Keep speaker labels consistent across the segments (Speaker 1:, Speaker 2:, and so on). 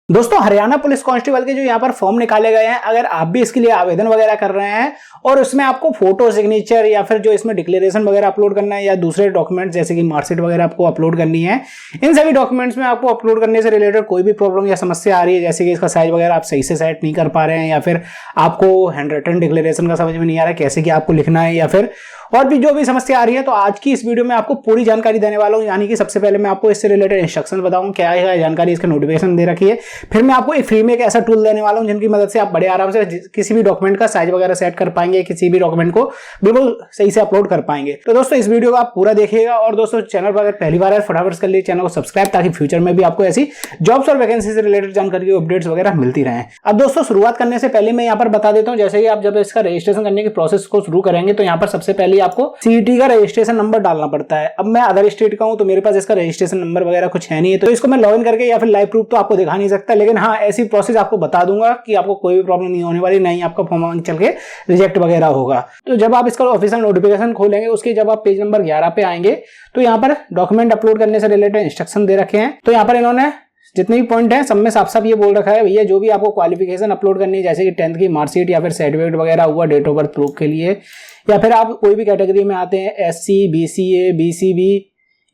Speaker 1: दोस्तों Haryana police constable के जो यहाँ पर फॉर्म निकाले गए हैं, अगर आप भी इसके लिए आवेदन वगैरह कर रहे हैं और उसमें आपको फोटो सिग्नेचर या फिर जो इसमें डिक्लेरेशन वगैरह अपलोड करना है या दूसरे डॉक्यूमेंट जैसे कि मार्कशीट वगैरह आपको अपलोड करनी है, इन सभी डॉक्यूमेंट्स में आपको अपलोड करने से रिलेटेड कोई भी प्रॉब्लम या समस्या आ रही है, जैसे कि इसका साइज वगैरह आप सही से सेट नहीं कर पा रहे हैं या फिर आपको हैंड रिटन डिक्लेरेशन का समझ में नहीं आ रहा है कैसे कि आपको लिखना है या फिर और भी जो भी समस्या आ रही है, तो आज की इस वीडियो में आपको पूरी जानकारी देने वाला हूं। यानी कि सबसे पहले मैं आपको इससे रिलेटेड इंस्ट्रक्शन बताऊंगा, क्या है जानकारी, इसका नोटिफिकेशन दे रखी है। फिर मैं आपको एक फ्री में एक ऐसा टूल देने वाला हूं जिनकी मदद से आप बड़े आराम से किसी भी डॉक्यूमेंट का साइज वगैरह सेट कर पाएंगे, किसी भी डॉक्यूमेंट को बिल्कुल सही से अपलोड कर पाएंगे। तो दोस्तों इस वीडियो को आप पूरा देखिएगा और दोस्तों चैनल पर अगर पहली बार है फटाफट कर लीजिए चैनल को सब्सक्राइब, ताकि फ्यूचर में भी आपको ऐसी जॉब्स और वैकेंसी से रिलेटेड जानकारी की अपडेट्स वगैरह मिलती रहे। अब दोस्तों शुरुआत करने से पहले मैं यहाँ पर बता देता हूँ, जैसे कि आप जब इसका रजिस्ट्रेशन करने की प्रोसेस को शुरू करेंगे तो यहाँ पर सबसे पहले आपको सीईटी का रजिस्ट्रेशन नंबर डालना पड़ता है। अब मैं अदर स्टेट का हूं तो मेरे पास इसका रजिस्ट्रेशन नंबर वगैरह कुछ है नहीं है, तो इसको मैं लॉगिन करके या फिर लाइव प्रूफ तो आपको दिखा नहीं सकता, लेकिन हाँ ऐसी प्रोसेस आपको बता दूंगा कि आपको कोई भी प्रॉब्लम नहीं होने वाली, नहीं आपका फॉर्म चल के रिजेक्ट वगैरह होगा। तो जब आप इसका ऑफिशियल नोटिफिकेशन खोलेंगे उसके जब आप पेज नंबर 11 पे आएंगे तो यहाँ पर डॉक्यूमेंट अपलोड करने से रिलेटेड इंस्ट्रक्शन दे रखे हैं। तो यहाँ पर इन्होंने जितने भी पॉइंट है सब में साफ साफ ये बोल रखा है, भैया जो भी आपको क्वालिफिकेशन अपलोड करनी है, जैसे कि 10th की मार्कशीट या फिर सर्टिफिकेट वगैरह हुआ डेट ऑफ बर्थ प्रूफ के लिए, या फिर आप कोई भी कैटेगरी में आते हैं SC BCA BCB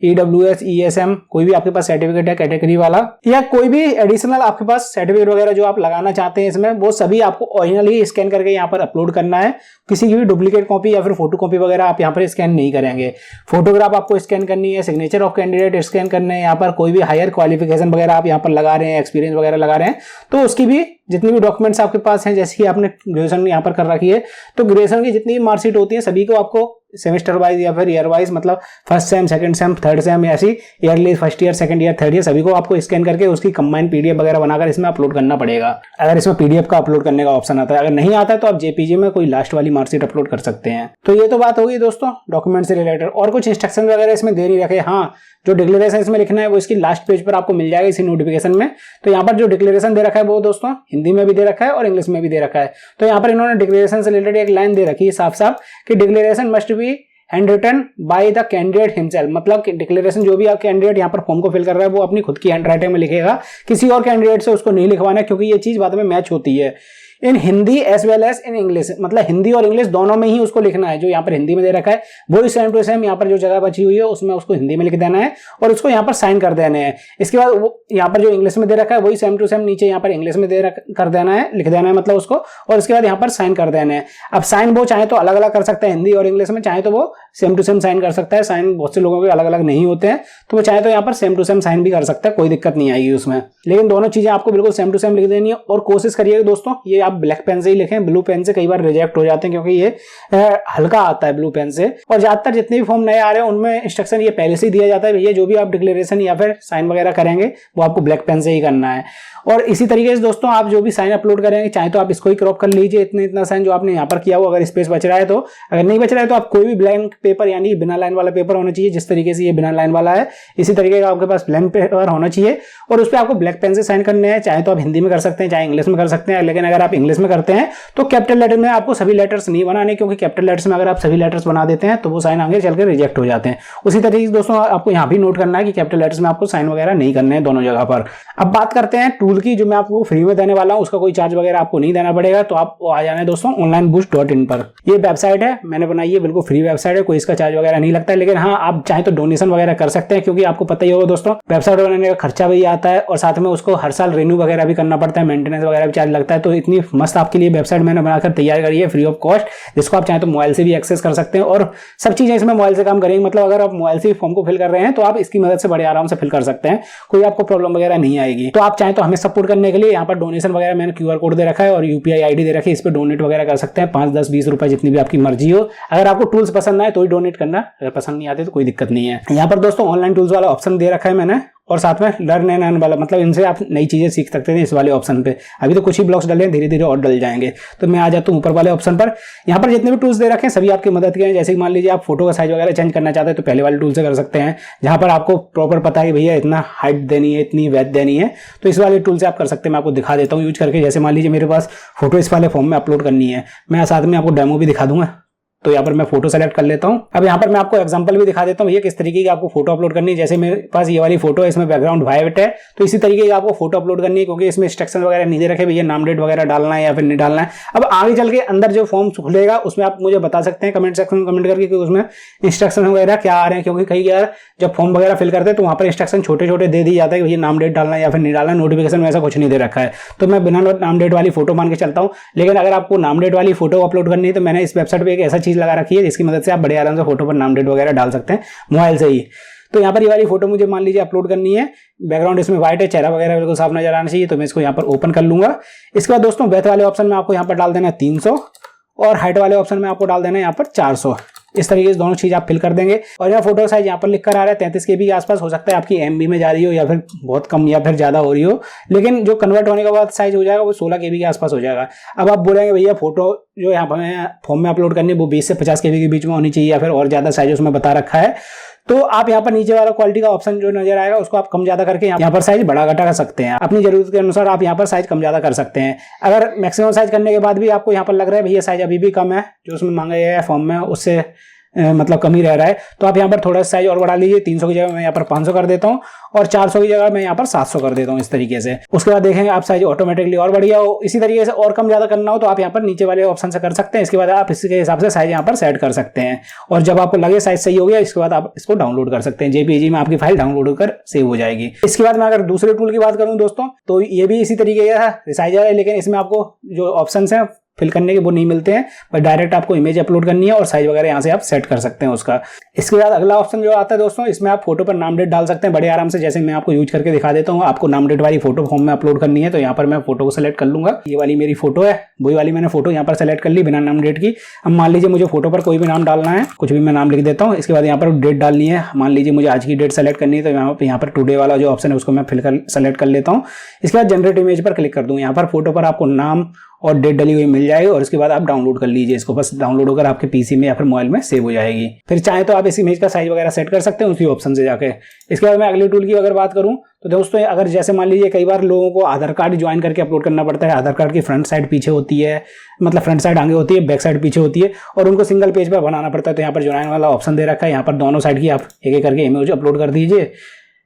Speaker 1: EWS ESM, कोई भी आपके पास सर्टिफिकेट है कैटेगरी वाला, या कोई भी एडिशनल आपके पास सर्टिफिकेट वगैरह जो आप लगाना चाहते हैं इसमें, वो सभी आपको ओरिजिनल ही स्कैन करके यहाँ पर अपलोड करना है। किसी की भी डुप्लीकेट कॉपी या फिर फोटो कॉपी वगैरह आप यहाँ पर स्कैन नहीं करेंगे। फोटोग्राफ आपको स्कैन करनी है, सिग्नेचर ऑफ कैंडिडेट स्कैन करने हैं, यहाँ पर कोई भी हायर क्वालिफिकेशन वगैरह आप यहाँ पर लगा रहे हैं, एक्सपीरियंस वगैरह लगा रहे हैं, तो उसकी भी जितनी भी डॉक्यूमेंट्स आपके पास हैं, जैसे कि आपने ग्रेजुएशन यहाँ पर कर रखी है तो ग्रेजुएशन की जितनी भी मार्कशीट होती है सभी को आपको सेमेस्टर वाइज या फिर ईयर वाइज, मतलब first sem second sem third sem ऐसी yearly first year second year third year सभी को आपको स्कैन करके उसकी कंबाइन पीडीएफ वगैरह बनाकर इसमें अपलोड करना पड़ेगा। अगर इसमें पीडीएफ का अपलोड करने का ऑप्शन आता है, अगर नहीं आता है तो आप जेपीजी में कोई लास्ट वाली मार्कशीट अपलोड कर सकते हैं। तो ये तो बात होगी दोस्तों डॉक्यूमेंट से रिलेटेड, और कुछ इंस्ट्रक्शन वगैरह इसमें दे नहीं रखे। हाँ, जो डिक्लेरेशन इसमें लिखना है वो इसकी लास्ट पेज पर आपको मिल जाएगा इसी नोटिफिकेशन में। तो यहाँ पर जो डिक्लेरेशन दे रखा है वो दोस्तों हिंदी में भी दे रखा है और इंग्लिश में भी दे रखा है। तो यहाँ पर इन्होंने डिक्लेरेशन से रिलेटेड एक लाइन दे रखी है साफ साफ कि declaration must be hand written by the candidate himself, मतलब डिक्लेरेशन जो भी आप कैंडिडेट यहाँ पर फॉर्म को फिल कर रहा है वो अपनी खुद की हैंड राइटिंग में लिखेगा, किसी और कैंडिडेट से उसको नहीं लिखवाना है, क्योंकि ये चीज बाद में मैच होती है in Hindi as well as in English, मतलब हिंदी और इंग्लिश दोनों में ही उसको लिखना है। जो यहाँ पर हिंदी में दे रखा है वही सेम टू सेम यहाँ पर जो जगह बची हुई है उसमें उसको हिंदी में लिख देना है और उसको यहाँ पर साइन कर देना है। इसके बाद वो यहाँ पर जो इंग्लिश में दे रखा है वही सेम टू सेम नीचे यहाँ पर इंग्लिश में कर देना है, लिख देना है मतलब उसको, और उसके बाद यहाँ पर साइन कर देना है। अब साइन वो चाहे तो अलग अलग कर सकता है हिंदी और इंग्लिश में, चाहे तो वो सेम टू सेम साइन कर सकता है। साइन बहुत से लोगों के अलग अलग नहीं होते हैं तो वो चाहे तो यहाँ पर सेम टू सेम साइन भी कर सकता है, कोई दिक्कत नहीं आएगी उसमें, लेकिन दोनों चीजें आपको बिल्कुल सेम टू सेम लिख देनी है। और कोशिश करिएगा दोस्तों ये आप ब्लैक पेन से ही लिखें, ब्लू पेन से कई बार रिजेक्ट हो जाते हैं क्योंकि ये हल्का आता है ब्लू पेन से। और ज्यादातर जितने भी फॉर्म नए आ रहे हैं उनमें इंस्ट्रक्शन ये पहले से ही दिया जाता है, भैया जो भी आप डिक्लेरेशन या फिर साइन वगैरह करेंगे वो आपको ब्लैक पेन से ही करना है। और इसी तरीके से दोस्तों आप जो भी साइन अपलोड करेंगे चाहे तो आप इसको ही क्रॉप कर लीजिए, इतना साइन जो आपने यहाँ पर किया हो, अगर स्पेस बच रहा है तो, अगर नहीं बच रहा है तो आप कोई भी ब्लैंक पेपर यानी बिना लाइन वाला पेपर होना चाहिए, जिस तरीके से ये बिना लाइन वाला है इसी तरीके का आपके पास ब्लैंक पेपर होना चाहिए और उस पर आपको ब्लैक पेन से साइन करने हैं। चाहे तो आप हिंदी में कर सकते हैं चाहे इंग्लिश में कर सकते हैं, लेकिन अगर आप इंग्लिश में करते हैं तो कैपिटल लेटर में आपको सभी लेटर्स नहीं बनाने, क्योंकि कैपिटल लेटर्स में अगर आप सभी लेटर्स बना देते हैं तो वो साइन आगे चलकर रिजेक्ट हो जाते हैं। उसी तरीके से दोस्तों आपको यहाँ भी नोट करना है कि कैपिटल लेटर्स में आपको साइन वगैरह नहीं करने हैं दोनों जगह पर। अब बात करते हैं टूल की, जो मैं आपको फ्री में देने वाला हूं, उसका कोई चार्ज वगैरह आपको नहीं देना पड़ेगा। तो आप आ जाना है दोस्तों onlineboost.in पर। ये वेबसाइट है मैंने बनाई है, बिल्कुल फ्री वेबसाइट है, कोई इसका चार्ज वगैरह नहीं लगता है। लेकिन हाँ आप चाहे तो डोनेशन वगैरह कर सकते हैं, क्योंकि आपको पता ही होगा दोस्तों वेबसाइट बनाने का खर्चा भी आता है और साथ में उसको हर साल रिन्यू वगैरह भी करना पड़ता है, मेंटेनेंस वगैरह भी चार्ज लगता है। तो इतनी मस्त आपके लिए वेबसाइट मैंने बनाकर तैयार करी है फ्री ऑफ कॉस्ट, जिसको आप चाहे तो मोबाइल से भी एक्सेस कर सकते हैं और सब चीजें इसमें मोबाइल से काम करेंगे। मतलब अगर आप मोबाइल से फॉर्म को फिल कर रहे हैं तो आप इसकी मदद से बड़े आराम से फिल कर सकते हैं, कोई आपको प्रॉब्लम वगैरह नहीं आएगी। तो आप चाहे तो हमें सपोर्ट करने के लिए यहाँ पर डोनेशन वगैरह मैंने QR कोड दे रखा है और UPI ID दे रखी है, इस पर डोनेट वगैरह कर सकते हैं, 5, 10, 20 रुपए जितनी भी आपकी मर्जी हो। अगर आपको टूल्स पसंद आए तो ही डोनेट करना, अगर पसंद नहीं आते तो कोई दिक्कत नहीं है। यहाँ पर दोस्तों ऑनलाइन टूल्स वाला ऑप्शन दे रखा है मैंने, और साथ में लर्न एंड अर्न वाला, मतलब इनसे आप नई चीजें सीख सकते हैं इस वाले ऑप्शन पे। अभी तो कुछ ही ब्लॉक्स डले हैं, धीरे धीरे और डल जाएंगे। तो मैं आ जाता हूँ ऊपर वाले ऑप्शन पर। यहाँ पर जितने भी टूल्स दे रखे हैं सभी आपकी मदद के हैं। जैसे कि मान लीजिए आप फोटो का साइज वगैरह चेंज करना चाहते हैं तो पहले वाले टूल से कर सकते हैं, जहां पर आपको प्रॉपर पता है भैया इतना हाइट देनी है, इतनी वेथ देनी है, तो इस वाले टूल से आप कर सकते हैं। मैं आपको दिखा देता हूँ यूज करके। जैसे मान लीजिए मेरे पास फोटो इस वाले फॉर्म में अपलोड करनी है, मैं साथ में आपको डेमो भी दिखा दूंगा। तो यहाँ पर मैं फोटो सेलेक्ट कर लेता हूँ। अब यहाँ पर मैं आपको एग्जांपल भी दिखा देता हूँ, ये किस तरीके की आपको फोटो अपलोड करनी है। जैसे मेरे पास ये वाली फोटो है, इसमें बैकग्राउंड वाइट है, तो इसी तरीके की आपको फोटो अपलोड करनी है, क्योंकि इसमें इंस्ट्रक्शन वगैरह नहीं दे रखे भैया नाम डेट वगैरह डालना है या फिर नहीं डालना है। अब आगे चल के अंदर जो फॉर्म खुलेगा उसमें आप मुझे बता सकते हैं कमेंट सेक्शन में कमेंट करके कि उसमें इंस्ट्रक्शन वगैरह क्या आ रहे हैं, क्योंकि कई बार जब फॉर्म वगैरह फिल करते हैं तो वहाँ पर इंस्ट्रक्शन छोटे छोटे दे दी जाता है कि भैया नाम डेट डालना है या फिर नहीं डालना। नोटिफिकेशन में ऐसा कुछ नहीं दे रखा है, तो मैं बिना नाम डेट वाली फोटो मान के चलता हूँ। लेकिन अगर आपको नाम डेट वाली फोटो अपलोड करनी है तो मैंने इस वेबसाइट पे एक ऐसा चीज लगा रखी है जिसकी मदद से आप बड़े आराम से फोटो पर नाम डेट वगैरह डाल सकते हैं मोबाइल से ही। तो यहाँ पर ये वाली फोटो मुझे मान लीजिए अपलोड करनी है, बैकग्राउंड इसमें व्हाइट है, चेहरा वगैरह बिल्कुल साफ नजर आना चाहिए, तो मैं इसको यहाँ पर ओपन कर लूंगा। इसके बाद दोस्तों वेथ वाले ऑप्शन में आपको यहाँ पर डाल देना है 300 और हाइट वाले ऑप्शन में आपको डाल देना है यहाँ पर 400। इस तरीके से दोनों चीज आप फिल कर देंगे। और यह फोटो साइज यहाँ पर लिख कर आ रहा है 33 KB के आसपास, हो सकता है आपकी MB में जा रही हो या फिर बहुत कम या फिर ज्यादा हो रही हो, लेकिन जो कन्वर्ट होने के बाद साइज हो जाएगा वो 16 KB के आसपास हो जाएगा। अब आप बोलेंगे भैया फोटो जो यहाँ पर फॉर्म में अपलोड करनी है वो 20 से 50 KB के बीच में होनी चाहिए या फिर और ज्यादा साइज उसमें बता रखा है, तो आप यहाँ पर नीचे वाला क्वालिटी का ऑप्शन जो नजर आएगा उसको आप कम ज्यादा करके यहाँ पर साइज बड़ा घटा कर सकते हैं। अपनी जरूरत के अनुसार आप यहाँ पर साइज कम ज्यादा कर सकते हैं। अगर मैक्सिमम साइज करने के बाद भी आपको यहाँ पर लग रहा है भैया साइज अभी भी कम है जो उसमें मांगा गया है फॉर्म में, उससे मतलब कम ही रह रहा है, तो आप यहाँ पर थोड़ा साइज और बढ़ा लीजिए। 300 की जगह मैं यहाँ पर 500 कर देता हूँ और 400 की जगह मैं यहाँ पर 700 कर देता हूँ इस तरीके से। उसके बाद देखेंगे आप साइज ऑटोमेटिकली और बढ़िया हो। इसी तरीके से और कम ज्यादा करना हो तो आप यहाँ पर नीचे वाले ऑप्शन से कर सकते हैं। इसके बाद आप इसके हिसाब से साइज यहाँ पर सेट कर सकते हैं और जब आपको लगे साइज सही हो गया इसके बाद आप इसको डाउनलोड कर सकते हैं। JPG में आपकी फाइल डाउनलोड होकर सेव हो जाएगी। इसके बाद मैं अगर दूसरे टूल की बात करूँ दोस्तों तो ये भी इसी तरीके का रिसाइजर है, लेकिन इसमें आपको जो ऑप्शन है फिल करने के वो नहीं मिलते हैं, पर डायरेक्ट आपको इमेज अपलोड करनी है और साइज वगैरह यहाँ से आप सेट कर सकते हैं उसका। इसके बाद अगला ऑप्शन जो आता है दोस्तों, इसमें आप फोटो पर नाम डेट डाल सकते हैं बड़े आराम से। जैसे मैं आपको यूज करके दिखा देता हूँ। आपको नाम डेट वाली फोटो फॉर्म में अपलोड करनी है तो यहाँ पर मैं फोटो को सेलेक्ट कर लूंगा। ये वाली मेरी फोटो है, वही वाली मैंने फोटो यहाँ पर सेलेक्ट कर ली बिना नाम डेट की। अब मान लीजिए मुझे फोटो पर कोई भी नाम डालना है, कुछ भी मैं नाम लिख देता हूँ। इसके बाद यहाँ पर डेट डालनी है, मान लीजिए मुझे आज की डेट सेलेक्ट करनी है तो यहाँ पर टुडे वाला जो ऑप्शन है उसको मैं सेलेक्ट कर लेता हूँ। इसके बाद जनरेट इमेज पर क्लिक कर दूँ। यहाँ पर फोटो पर आपको नाम और डेट डली हुई मिल जाएगी और इसके बाद आप डाउनलोड कर लीजिए इसको। बस डाउनलोड होकर आपके पीसी में या फिर मोबाइल में सेव हो जाएगी। फिर चाहे तो आप इस इमेज का साइज वगैरह सेट कर सकते हैं उसी ऑप्शन से जाके। इसके बाद मैं अगले टूल की अगर बात करूं तो दोस्तों, अगर जैसे मान लीजिए कई बार लोगों को आधार कार्ड ज्वाइन करके अपलोड करना पड़ता है। आधार कार्ड की फ्रंट साइड पीछे होती है, मतलब फ्रंट साइड आगे होती है, बैक साइड पीछे होती है और उनको सिंगल पेज पर बनाना पड़ता है। तो यहाँ पर ज्वाइन वाला ऑप्शन दे रखा है, यहाँ पर दोनों साइड की आप एक एक करके इमेज अपलोड कर दीजिए।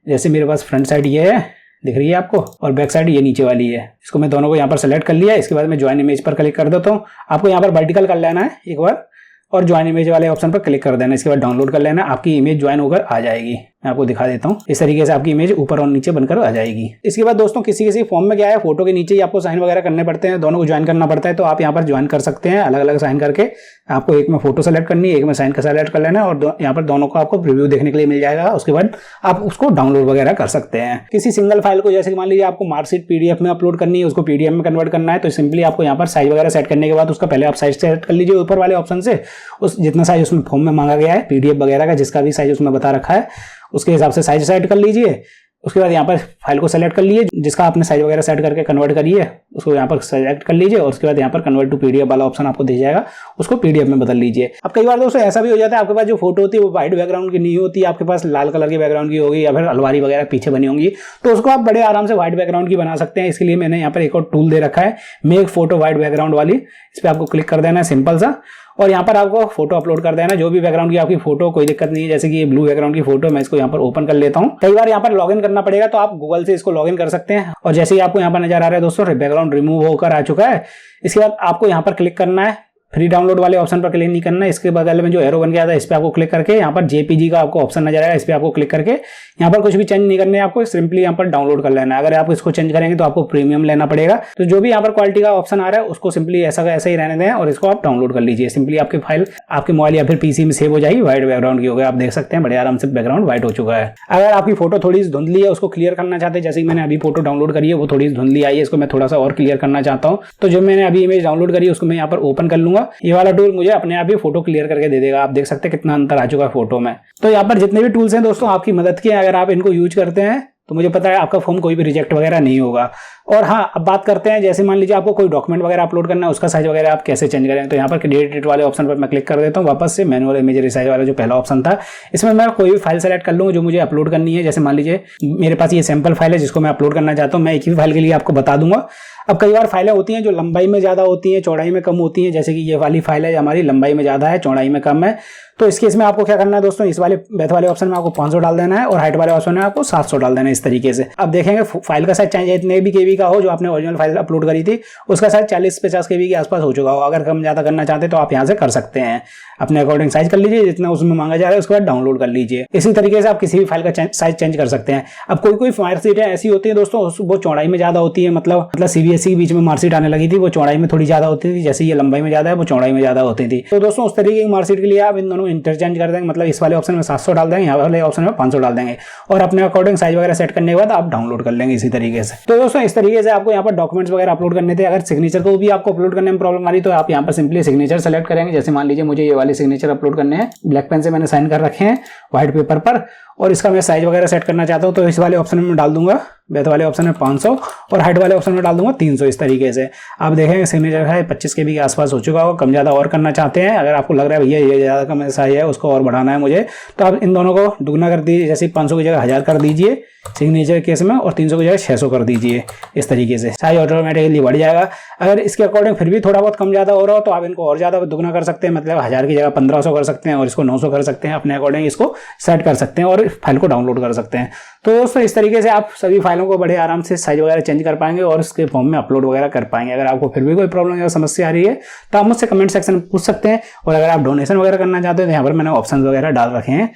Speaker 1: जैसे मेरे पास फ्रंट साइड ये है, दिख रही है आपको, और बैक साइड ये नीचे वाली है। इसको मैं दोनों को यहाँ पर सेलेक्ट कर लिया। इसके बाद मैं ज्वाइन इमेज पर क्लिक कर देता हूँ। आपको यहाँ पर वर्टिकल कर लेना है एक बार और ज्वाइन इमेज वाले ऑप्शन पर क्लिक कर देना। इसके बाद डाउनलोड कर लेना, आपकी इमेज ज्वाइन होकर आ जाएगी। मैं आपको दिखा देता हूँ, इस तरीके से आपकी इमेज ऊपर और नीचे बनकर आ जाएगी। इसके बाद दोस्तों किसी किसी फॉर्म में क्या है, फोटो के नीचे ही आपको साइन वगैरह करने पड़ते हैं, दोनों को ज्वाइन करना पड़ता है। तो आप यहाँ पर ज्वाइन कर सकते हैं अलग अलग साइन करके। आपको एक में फोटो सेलेक्ट करनी है, एक में साइन का सेलेक्ट कर लेना है और यहाँ पर दोनों को आपको प्रीव्यू देखने के लिए मिल जाएगा। उसके बाद आप उसको डाउनलोड वगैरह कर सकते हैं। किसी सिंगल फाइल को, जैसे मान लीजिए आपको मार्कशीट PDF में अपलोड करनी है, उसको PDF में कन्वर्ट करना है, तो सिंपली आपको यहाँ पर साइज वगैरह सेट करने के बाद उसका पहले आप साइज सेट कर लीजिए ऊपर वाले ऑप्शन से। उस जितना साइज उसमें फॉर्म में मांगा गया है PDF वगैरह का, जिसका भी साइज उसमें बता रखा है उसके हिसाब से साइज सेट कर लीजिए। उसके बाद यहाँ पर फाइल को सेलेक्ट कर लीजिए, जिसका आपने साइज वगैरह सेट करके कन्वर्ट करिए उसको यहाँ पर सेलेक्ट कर लीजिए और उसके बाद यहाँ पर कन्वर्ट टू PDF वाला ऑप्शन आपको दे जाएगा, उसको PDF में बदल लीजिए। अब कई बार दोस्तों ऐसा भी हो जाता है, आपके पास जो फोटो होती है वो व्हाइट बैकग्राउंड की नहीं होती, आपके पास लाल कलर की बैकग्राउंड की होगी या फिर अलमारी वगैरह पीछे बनी होंगी, तो उसको आप बड़े आराम से व्हाइट बैकग्राउंड की बना सकते हैं। इसके लिए मैंने यहाँ पर एक और टूल दे रखा है, मेक फोटो व्हाइट बैकग्राउंड वाली। इस पर आपको क्लिक कर देना है सिंपल सा, और यहाँ पर आपको फोटो अपलोड कर देना, जो भी बैकग्राउंड की आपकी फोटो, कोई दिक्कत नहीं है। जैसे कि ये ब्लू बैकग्राउंड की फोटो, मैं इसको यहाँ पर ओपन कर लेता हूँ। कई बार यहाँ पर लॉगिन करना पड़ेगा तो आप गूगल से इसको लॉगिन कर सकते हैं। और जैसे ही आपको यहाँ पर नजर आ रहा है दोस्तों बैकग्राउंड रिमूव होकर आ चुका है। इसके बाद आपको यहाँ पर क्लिक करना है, फ्री डाउनलोड वाले ऑप्शन पर क्लिक नहीं करना है। इसके बगल में जो एरो बन गया था इस पे आपको क्लिक करके यहाँ पर JPG का आपको ऑप्शन नजर आएगा, इस पे आपको क्लिक करके यहाँ पर कुछ भी चेंज नहीं करने, आपको सिंपली यहाँ पर डाउनलोड कर लेना है। अगर आप इसको चेंज करेंगे तो आपको प्रीमियम लेना पड़ेगा। तो जो भी यहाँ पर क्वालिटी का ऑप्शन आ रहा है उसको सिंपली ऐसा का ऐसा ही रहने दें और इसको आप डाउनलोड कर लीजिए। सिंपली आपकी फाइल आपके मोबाइल या फिर PC में सेव हो जाएगी, व्हाइट बैकग्राउंड की हो गया। आप देख सकते हैं बड़े आराम से बैकग्राउंड व्हाइट हो चुका है। अगर आपकी फोटो थोड़ी सी धुंधली है, उसको क्लियर करना चाहते हैं, जैसे मैंने अभी फोटो डाउनलोड करी है वो थोड़ी सी धुंधली आई है, इसको मैं थोड़ा सा और क्लियर करना चाहता हूँ, तो जो मैंने अभी इमेज डाउनलोड करी है उसको मैं यहाँ पर ओपन कर लूंगा। ये वाला टूल मुझे अपने आप ही फोटो क्लियर करके दे देगा। आप देख सकते हैं कितना अंतर आ चुका है फोटो में। तो यहाँ पर जितने भी टूल्स हैं दोस्तों आपकी मदद के, अगर आप इनको यूज करते हैं तो मुझे पता है आपका फॉर्म कोई भी रिजेक्ट वगैरह नहीं होगा। और हाँ, अब बात करते हैं जैसे मान लीजिए आपको कोई डॉक्यूमेंट वगैरह अपलोड करना है, उसका साइज वगैरह आप कैसे चेंज करें। तो यहाँ पर क्रिएट एडिट वाले ऑप्शन पर मैं क्लिक कर देता हूँ वापस से, मैनुअल इमेज रिसाइज वाला जो पहला ऑप्शन था, इसमें मैं कोई भी फाइल सेलेक्ट कर लूँगा जो मुझे अपलोड करनी है। जैसे मान लीजिए मेरे पास ये सैंपल फाइल है जिसको मैं अपलोड करना चाहता हूँ, मैं एक ही फाइल के लिए आपको बता दूंगा। अब कई बार फाइलें होती हैं जो लंबाई में ज़्यादा होती हैं, चौड़ाई में कम होती हैं, जैसे कि ये वाली फाइल है हमारी लंबाई में ज़्यादा है, चौड़ाई में कम है। तो इस केस में आपको क्या करना है दोस्तों, इस वाले बेथ वाले ऑप्शन में आपको 500 डाल देना है और हाइट वाले ऑप्शन में आपको 700 डाल देना है, इस तरीके से। अब देखेंगे फाइल का साइज चाहे जितने भी केबी का हो, जो आपने ओरिजिनल फाइल अपलोड करी थी उसका साइज 40-50 केबी के आसपास हो चुका हो। अगर कम ज़्यादा करना चाहते तो आप यहाँ से कर सकते हैं, अपने अकॉर्डिंग साइज कर लीजिए, जितना उसमें मांगा जा रहा है उसके बाद डाउनलोड कर लीजिए। इसी तरीके से आप किसी भी फाइल का साइज चेंज कर सकते हैं। अब कोई मार्कशीटें ऐसी होती है दोस्तों, वो चौड़ाई में ज़्यादा होती है, मतलब सीबीएसई के बीच में मार्कशीट आने लगी थी, वो चौड़ाई में थोड़ी ज़्यादा होती थी, जैसे ये लंबाई में ज़्यादा है वो चौड़ाई में ज़्यादा होती थी। तो दोस्तों उस तरीके की मार्कशीट के लिए आप इन दोनों इंटरचेंज कर देंगे, मतलब इस वाले ऑप्शन में 700 डाल देंगे, यहाँ वाले ऑप्शन में 500 डाल देंगे और अपने अकॉर्डिंग साइज वगैरह सेट करने के बाद आप डाउनलोड कर लेंगे इसी तरीके से। तो दोस्तों इस तरीके से आपको यहाँ पर डॉक्यूमेंट्स वगैरह अपलोड करने थे। अगर सिग्नेचर को भी आपको अपलोड करने में प्रॉब्लम आ रही तो आप यहाँ पर सिंपली सिग्नेचर सेलेक्ट करेंगे। जैसे मान लीजिए मुझे ये वाले सिग्नेचर अपलोड करने हैं, ब्लैक पेन से मैंने साइन कर रखे हैं व्हाइट पेपर पर, और इसका मैं साइज वगैरह सेट करना चाहता हूँ तो इस वाले ऑप्शन में डाल दूंगा, बेथ वाले ऑप्शन में 500 और हाइट वाले ऑप्शन में डाल दूंगा 300। इस तरीके से आप देखेंगे सिग्नेचर है 25 केबी के आसपास हो चुका होगा। कम ज़्यादा और करना चाहते हैं, अगर आपको लग रहा है भैया ये ज़्यादा कम साइज है उसको और बढ़ाना है मुझे, तो आप इन दोनों को दुगना कर दीजिए। जैसे 500 की जगह 1000 कर दीजिए सिग्नेचर केस में और 300 की जगह 600 कर दीजिए। इस तरीके से साइज ऑटोमेटिकली बढ़ जाएगा। अगर इसके अकॉर्डिंग फिर भी थोड़ा बहुत कम ज़्यादा हो रहा हो तो आप इनको और ज़्यादा दुगना कर सकते हैं, मतलब 1000 की जगह 1500 कर सकते हैं और इसको 900 कर सकते हैं। अपने अकॉर्डिंग इसको सेट कर सकते हैं और फाइल को डाउनलोड कर सकते हैं। तो दोस्तों इस तरीके से आप सभी फाइलों को बड़े आराम से साइज वगैरह चेंज कर पाएंगे और उसके फॉर्म में अपलोड वगैरह कर पाएंगे। अगर आपको फिर भी कोई प्रॉब्लम या समस्या आ रही है तो आप मुझसे कमेंट सेक्शन में पूछ सकते हैं। और अगर आप डोनेशन वगैरह करना चाहते हैं तो यहाँ पर मैंने ऑप्शन वगैरह डाल रखे हैं,